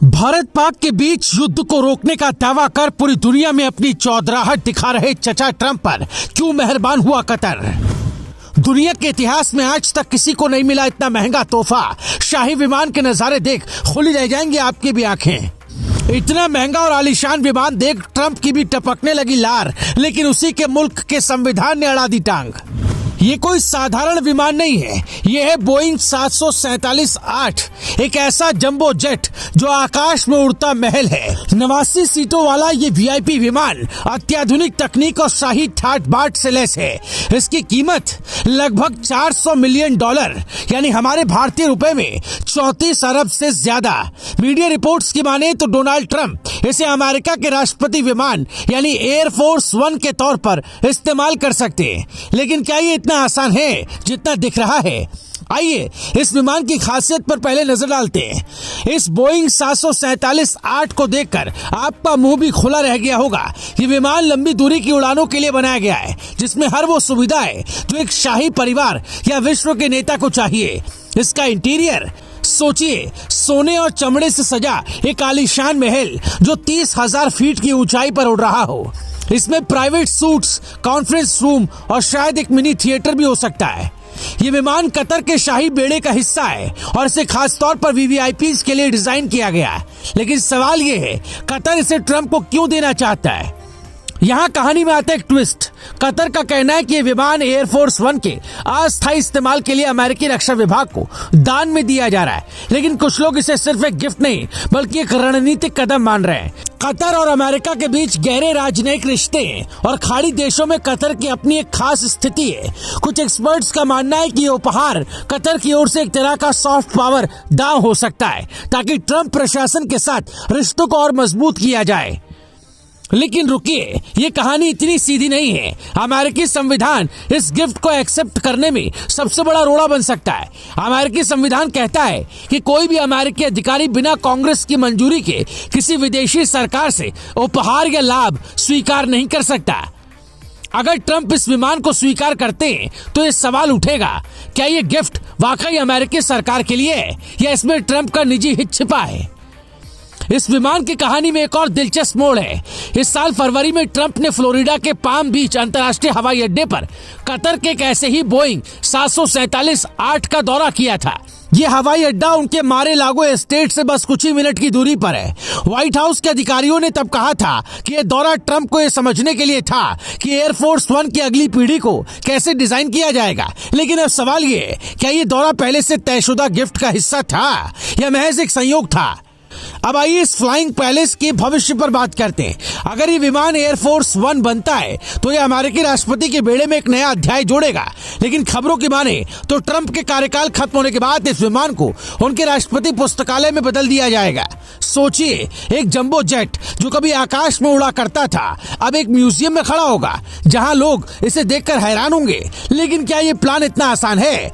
भारत पाक के बीच युद्ध को रोकने का दावा कर पूरी दुनिया में अपनी चौधराहट दिखा रहे चचा ट्रंप पर क्यों मेहरबान हुआ कतर। दुनिया के इतिहास में आज तक किसी को नहीं मिला इतना महंगा तोहफा। शाही विमान के नजारे देख खुली रह जाएंगी आपकी भी आंखें। इतना महंगा और आलीशान विमान देख ट्रंप की भी टपकने लगी लार, लेकिन उसी के मुल्क के संविधान ने अड़ा दी टांग। ये कोई साधारण विमान नहीं है, ये है बोइंग 747-8, एक ऐसा जंबो जेट जो आकाश में उड़ता महल है। 89 सीटों वाला ये वीआईपी विमान अत्याधुनिक तकनीक और शाही ठाट बाट से लैस है। इसकी कीमत लगभग $400 मिलियन, यानी हमारे भारतीय रुपए में 34 अरब से ज्यादा। मीडिया रिपोर्ट्स की माने तो डोनाल्ड ट्रंप इसे अमेरिका के राष्ट्रपति विमान यानी एयरफोर्स 1 के तौर पर इस्तेमाल कर सकते हैं, लेकिन क्या ये इतना आसान है जितना दिख रहा है? आइए इस विमान की खासियत पर पहले नजर डालते हैं। इस बोइंग 747-8 को देखकर आपका मुंह भी खुला रह गया होगा। ये विमान लंबी दूरी की उड़ानों के लिए बनाया गया है, जिसमें हर वो सुविधाएं जो एक शाही परिवार या विश्व के नेता को चाहिए। इसका इंटीरियर सोचिए, सोने और चमड़े से सजा एक आलीशान महल जो 30,000 फीट की ऊंचाई पर उड़ रहा हो। इसमें प्राइवेट सूट्स, कॉन्फ्रेंस रूम और शायद एक मिनी थिएटर भी हो सकता है। ये विमान कतर के शाही बेड़े का हिस्सा है और इसे खास तौर पर वीवीआईपीज के लिए डिजाइन किया गया है। लेकिन सवाल ये है, कतर इसे ट्रंप को क्यों देना चाहता है? यहाँ कहानी में आता है एक ट्विस्ट। कतर का कहना है कि ये विमान एयरफोर्स 1 के अस्थायी इस्तेमाल के लिए अमेरिकी रक्षा विभाग को दान में दिया जा रहा है, लेकिन कुछ लोग इसे सिर्फ एक गिफ्ट नहीं बल्कि एक रणनीतिक कदम मान रहे हैं। कतर और अमेरिका के बीच गहरे राजनयिक रिश्ते हैं और खाड़ी देशों में कतर की अपनी एक खास स्थिति है। कुछ एक्सपर्ट्स का मानना है कि ये उपहार कतर की ओर से एक तरह का सॉफ्ट पावर दांव हो सकता है, ताकि ट्रंप प्रशासन के साथ रिश्तों को और मजबूत किया जाए। लेकिन रुकिए, ये कहानी इतनी सीधी नहीं है। अमेरिकी संविधान इस गिफ्ट को एक्सेप्ट करने में सबसे बड़ा रोड़ा बन सकता है। अमेरिकी संविधान कहता है कि कोई भी अमेरिकी अधिकारी बिना कांग्रेस की मंजूरी के किसी विदेशी सरकार से उपहार या लाभ स्वीकार नहीं कर सकता। अगर ट्रंप इस विमान को स्वीकार करते हैं तो ये सवाल उठेगा, क्या ये गिफ्ट वाकई अमेरिकी सरकार के लिए है या इसमें ट्रंप का निजी हित छिपा है? इस विमान की कहानी में एक और दिलचस्प मोड़ है। इस साल फरवरी में ट्रंप ने फ्लोरिडा के पाम बीच अंतर्राष्ट्रीय हवाई अड्डे पर कतर के एक ऐसे ही बोइंग 747-8 का दौरा किया था। ये हवाई अड्डा उनके मारे लागो एस्टेट से बस कुछ ही मिनट की दूरी पर है। व्हाइट हाउस के अधिकारियों ने तब कहा था कि यह दौरा ट्रंप को यह समझने के लिए था कि एयरफोर्स 1 की अगली पीढ़ी को कैसे डिजाइन किया जाएगा। लेकिन अब सवाल ये है, क्या ये दौरा पहले से तयशुदा गिफ्ट का हिस्सा था या महज एक संयोग था? अब आइए इस फ्लाइंग पैलेस के भविष्य पर बात करते हैं। अगर ये विमान एयरफोर्स 1 बनता है तो ये अमेरिकी राष्ट्रपति के बेड़े में एक नया अध्याय जोड़ेगा। लेकिन खबरों की माने तो ट्रंप के कार्यकाल खत्म होने के बाद इस विमान को उनके राष्ट्रपति पुस्तकालय में बदल दिया जाएगा। सोचिए, एक जंबो जेट जो कभी आकाश में उड़ा करता था अब एक म्यूजियम में खड़ा होगा, जहां लोग इसे देखकर हैरान होंगे। लेकिन क्या ये प्लान इतना आसान है?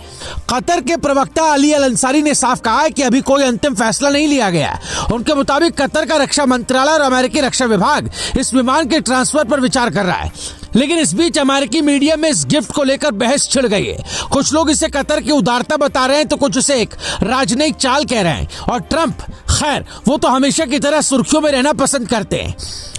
कतर के प्रवक्ता अली अल अंसारी ने साफ कहा है कि अभी कोई अंतिम फैसला नहीं लिया गया। उनके मुताबिक कतर का रक्षा मंत्रालय और अमेरिकी रक्षा विभाग इस विमान के ट्रांसफर पर विचार कर रहा है। लेकिन इस बीच अमेरिकी मीडिया में इस गिफ्ट को लेकर बहस छिड़ गई है। कुछ लोग इसे कतर की उदारता बता रहे हैं तो कुछ इसे एक राजनयिक चाल कह रहे हैं। और ट्रंप, खैर वो तो हमेशा की तरह सुर्खियों में रहना पसंद करते हैं।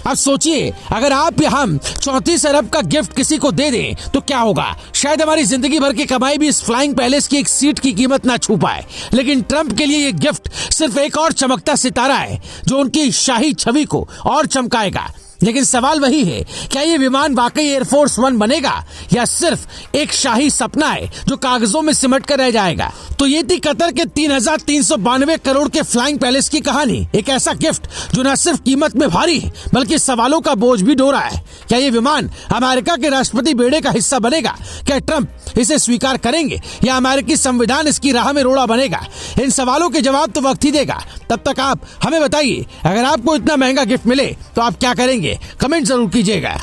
अब सोचिए, अगर आप या हम 34 अरब का गिफ्ट किसी को दे दें तो क्या होगा? शायद हमारी जिंदगी भर की कमाई भी इस फ्लाइंग पैलेस की एक सीट की कीमत ना छू पाए। लेकिन ट्रंप के लिए ये गिफ्ट सिर्फ एक और चमकता सितारा है जो उनकी शाही छवि को और चमकाएगा। लेकिन सवाल वही है, क्या ये विमान वाकई एयरफोर्स 1 बनेगा या सिर्फ एक शाही सपना है जो कागजों में सिमट कर रह जाएगा? तो ये थी कतर के 3,392 करोड़ के फ्लाइंग पैलेस की कहानी। एक ऐसा गिफ्ट जो न सिर्फ कीमत में भारी है बल्कि सवालों का बोझ भी ढो रहा है। क्या ये विमान अमेरिका के राष्ट्रपति बेड़े का हिस्सा बनेगा? क्या ट्रंप इसे स्वीकार करेंगे या अमेरिकी संविधान इसकी राह में रोड़ा बनेगा? इन सवालों के जवाब तो वक्त ही देगा। तब तक आप हमें बताइए, अगर आपको इतना महंगा गिफ्ट मिले तो आप क्या करेंगे? कमेंट जरूर कीजिएगा।